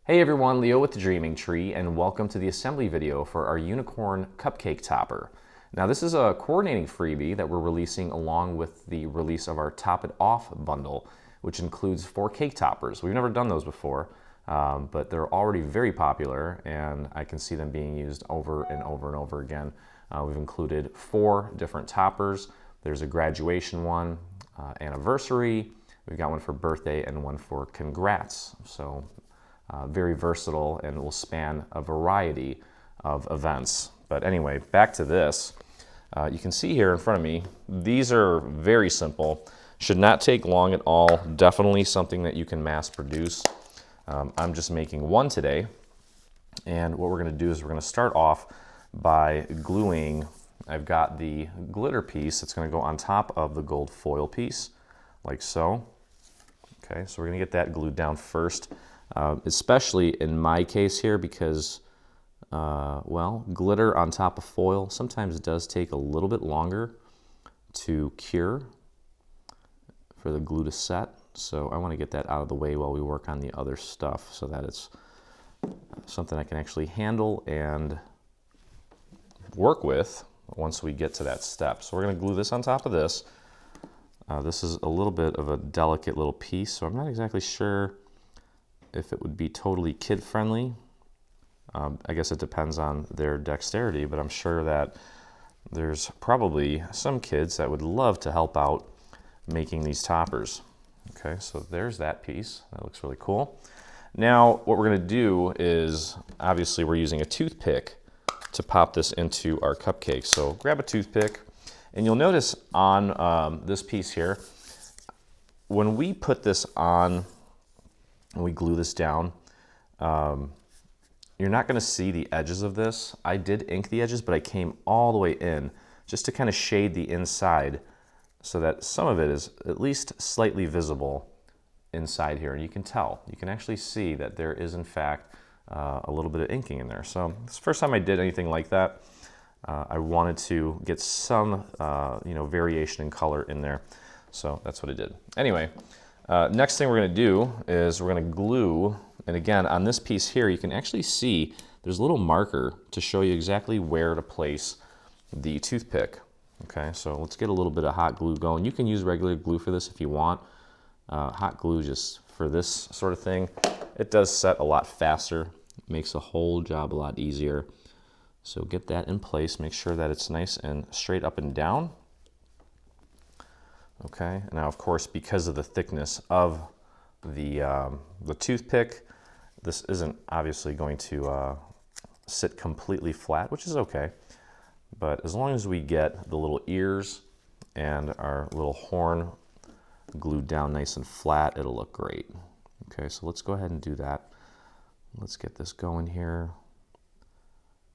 Hey everyone, Leo with the Dreaming Tree, and welcome to the assembly video for our unicorn cupcake topper. Now this is a coordinating freebie that we're releasing along with the release of our Top It Off bundle, which includes 4 cake toppers. We've never done those before, but they're already very popular and I can see them being used over and over and over again. We've included 4 different toppers. There's a graduation one, anniversary, we've got one for birthday and one for congrats. So very versatile and will span a variety of events. But anyway, back to this. You can see here in front of me, these are very simple. Should not take long at all. Definitely something that you can mass produce. I'm just making one today. And what we're going to do is we're going to start off by gluing. I've got the glitter piece that's going to go on top of the gold foil piece, like so. Okay, so we're going to get that glued down first. Especially in my case here because, well, glitter on top of foil, sometimes it does take a little bit longer to cure for the glue to set. So I want to get that out of the way while we work on the other stuff so that it's something I can actually handle and work with once we get to that step. So we're going to glue this on top of this. This is a little bit of a delicate little piece, so I'm not exactly sure if it would be totally kid-friendly. I guess it depends on their dexterity, but I'm sure that there's probably some kids that would love to help out making these toppers. Okay, so there's that piece. That looks really cool. Now, what we're going to do is, obviously, we're using a toothpick to pop this into our cupcake. So grab a toothpick, and you'll notice on this piece here, when we put this on and we glue this down, you're not going to see the edges of this. I did ink the edges, but I came all the way in just to kind of shade the inside so that some of it is at least slightly visible inside here. And you can tell, you can actually see that there is in fact a little bit of inking in there. So it's the first time I did anything like that. I wanted to get some variation in color in there. So that's what I did. Anyway, next thing we're going to do is we're going to glue, and again on this piece here you can actually see there's a little marker to show you exactly where to place the toothpick. Okay, so let's get a little bit of hot glue going. You can use regular glue for this if you want. Hot glue just for this sort of thing, it does set a lot faster, makes the whole job a lot easier. So get that in place, make sure that it's nice and straight up and down. Okay, now of course because of the thickness of the toothpick, this isn't obviously going to sit completely flat, which is okay. But as long as we get the little ears and our little horn glued down nice and flat, it'll look great. Okay, so let's go ahead and do that. Let's get this going here.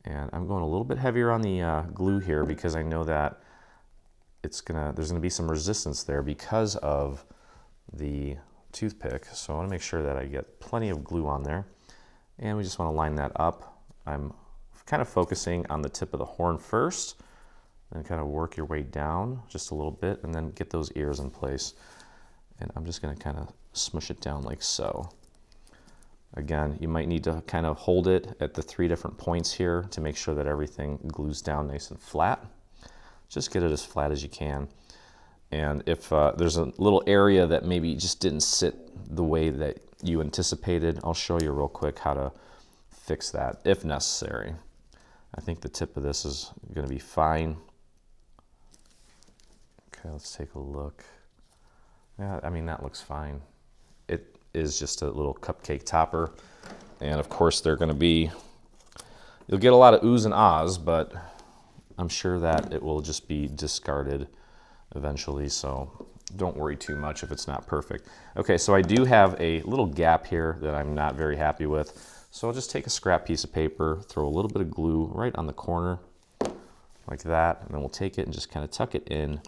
And I'm going a little bit heavier on the glue here because I know that there's gonna be some resistance there because of the toothpick. So I want to make sure that I get plenty of glue on there. And we just want to line that up. I'm kind of focusing on the tip of the horn first, and kind of work your way down just a little bit, and then get those ears in place. And I'm just going to kind of smush it down like so. Again, you might need to kind of hold it at the 3 different points here to make sure that everything glues down nice and flat. Just get it as flat as you can. And if there's a little area that maybe just didn't sit the way that you anticipated, I'll show you real quick how to fix that if necessary. I think the tip of this is going to be fine. Okay, let's take a look. Yeah, I mean, that looks fine. It is just a little cupcake topper. And of course, they're going to be, you'll get a lot of oohs and ahs, but I'm sure that it will just be discarded eventually, so don't worry too much if it's not perfect. Okay, so I do have a little gap here that I'm not very happy with. So I'll just take a scrap piece of paper, throw a little bit of glue right on the corner, like that, and then we'll take it and just kind of tuck it in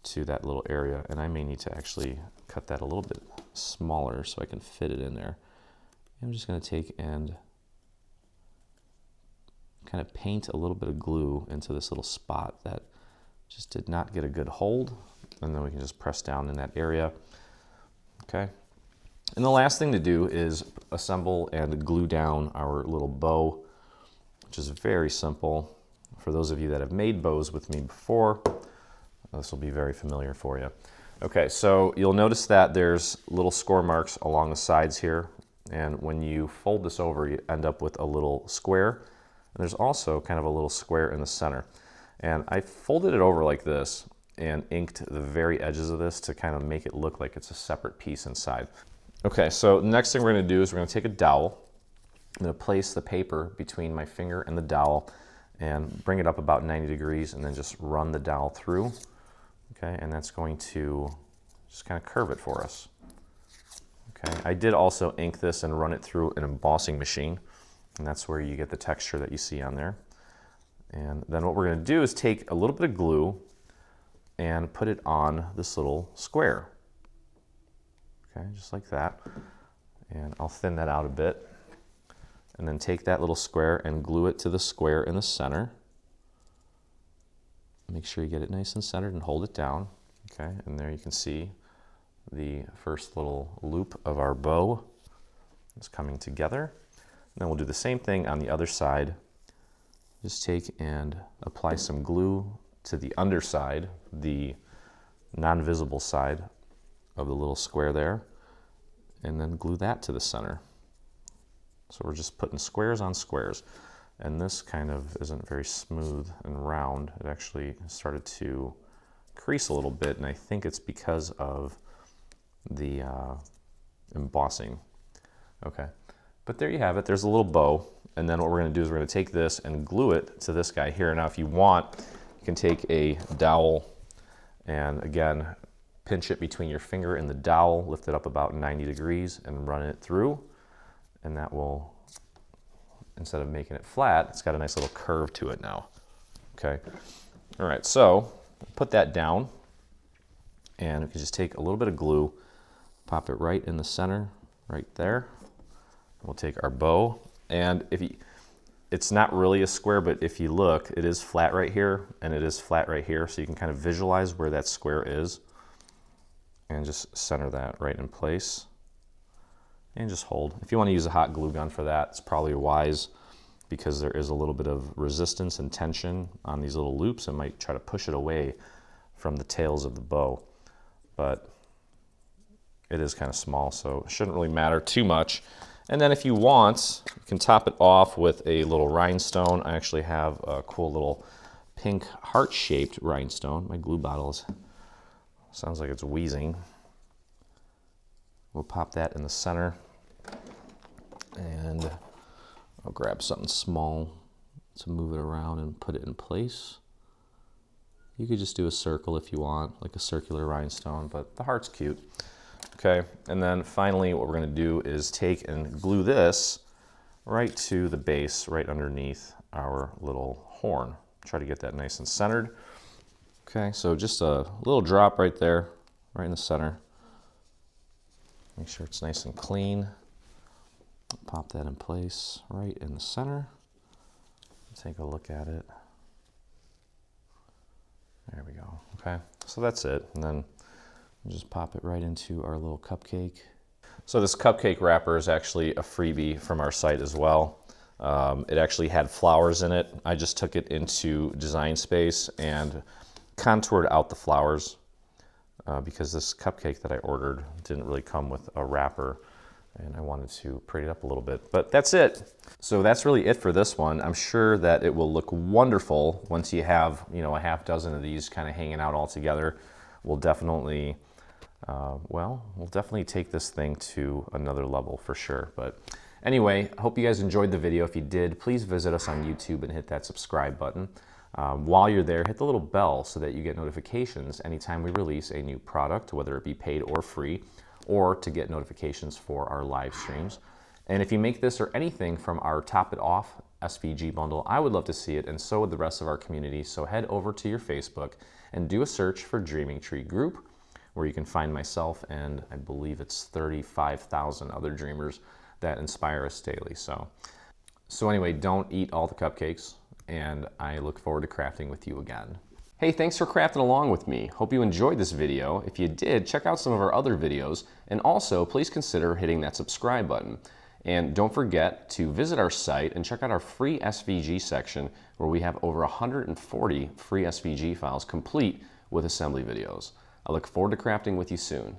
to that little area. And I may need to actually cut that a little bit smaller so I can fit it in there. And I'm just going to take and kind of paint a little bit of glue into this little spot that just did not get a good hold, and then we can just press down in that area. Okay, And the last thing to do is assemble and glue down our little bow, which is very simple. For those of you that have made bows with me before, this will be very familiar for you. Okay, so you'll notice that there's little score marks along the sides here, and when you fold this over, you end up with a little square. And there's also kind of a little square in the center. And I folded it over like this and inked the very edges of this to kind of make it look like it's a separate piece inside. Okay, so the next thing we're going to do is we're going to take a dowel. I'm going to place the paper between my finger and the dowel and bring it up about 90 degrees and then just run the dowel through. Okay, and that's going to just kind of curve it for us. Okay, I did also ink this and run it through an embossing machine, and that's where you get the texture that you see on there. And then what we're going to do is take a little bit of glue and put it on this little square. Okay, just like that. And I'll thin that out a bit. And then take that little square and glue it to the square in the center. Make sure you get it nice and centered and hold it down. Okay, and there you can see the first little loop of our bow is coming together. And then we'll do the same thing on the other side. Just take and apply some glue to the underside, the non-visible side of the little square there, and then glue that to the center. So we're just putting squares on squares. And this kind of isn't very smooth and round. It actually started to crease a little bit, and I think it's because of the embossing. Okay, but there you have it. There's a little bow, and then what we're going to do is we're going to take this and glue it to this guy here. Now, if you want, you can take a dowel and, again, pinch it between your finger and the dowel, lift it up about 90 degrees, and run it through, and that will, instead of making it flat, it's got a nice little curve to it now. Okay, all right, so put that down, and if you just take a little bit of glue, pop it right in the center, right there. We'll take our bow, and it's not really a square, but if you look, it is flat right here, and it is flat right here, so you can kind of visualize where that square is, and just center that right in place. And just hold. If you want to use a hot glue gun for that, it's probably wise because there is a little bit of resistance and tension on these little loops. It might try to push it away from the tails of the bow, but it is kind of small, so it shouldn't really matter too much. And then if you want, you can top it off with a little rhinestone. I actually have a cool little pink heart-shaped rhinestone. My glue bottle sounds like it's wheezing. We'll pop that in the center. And I'll grab something small to move it around and put it in place. You could just do a circle if you want, like a circular rhinestone, but the heart's cute. Okay, and then finally what we're going to do is take and glue this right to the base, right underneath our little horn. Try to get that nice and centered. Okay, so just a little drop right there, right in the center. Make sure it's nice and clean. Pop that in place right in the center. Take a look at it. There we go. Okay, so that's it. And then we'll just pop it right into our little cupcake. So this cupcake wrapper is actually a freebie from our site as well. It actually had flowers in it. I just took it into Design Space and contoured out the flowers because this cupcake that I ordered didn't really come with a wrapper, and I wanted to pretty it up a little bit. But that's it. So that's really it for this one. I'm sure that it will look wonderful once you have, a half dozen of these kind of hanging out all together. We'll definitely, we'll definitely take this thing to another level for sure. But anyway, I hope you guys enjoyed the video. If you did, please visit us on YouTube and hit that subscribe button. While you're there, hit the little bell so that you get notifications anytime we release a new product, whether it be paid or free, or to get notifications for our live streams. And if you make this or anything from our Top It Off SVG bundle, I would love to see it, and so would the rest of our community. So head over to your Facebook and do a search for Dreaming Tree Group, where you can find myself and I believe it's 35,000 other dreamers that inspire us daily. So anyway, don't eat all the cupcakes, and I look forward to crafting with you again. Hey, thanks for crafting along with me. Hope you enjoyed this video. If you did, check out some of our other videos, and also please consider hitting that subscribe button. And don't forget to visit our site and check out our free SVG section where we have over 140 free SVG files complete with assembly videos. I look forward to crafting with you soon.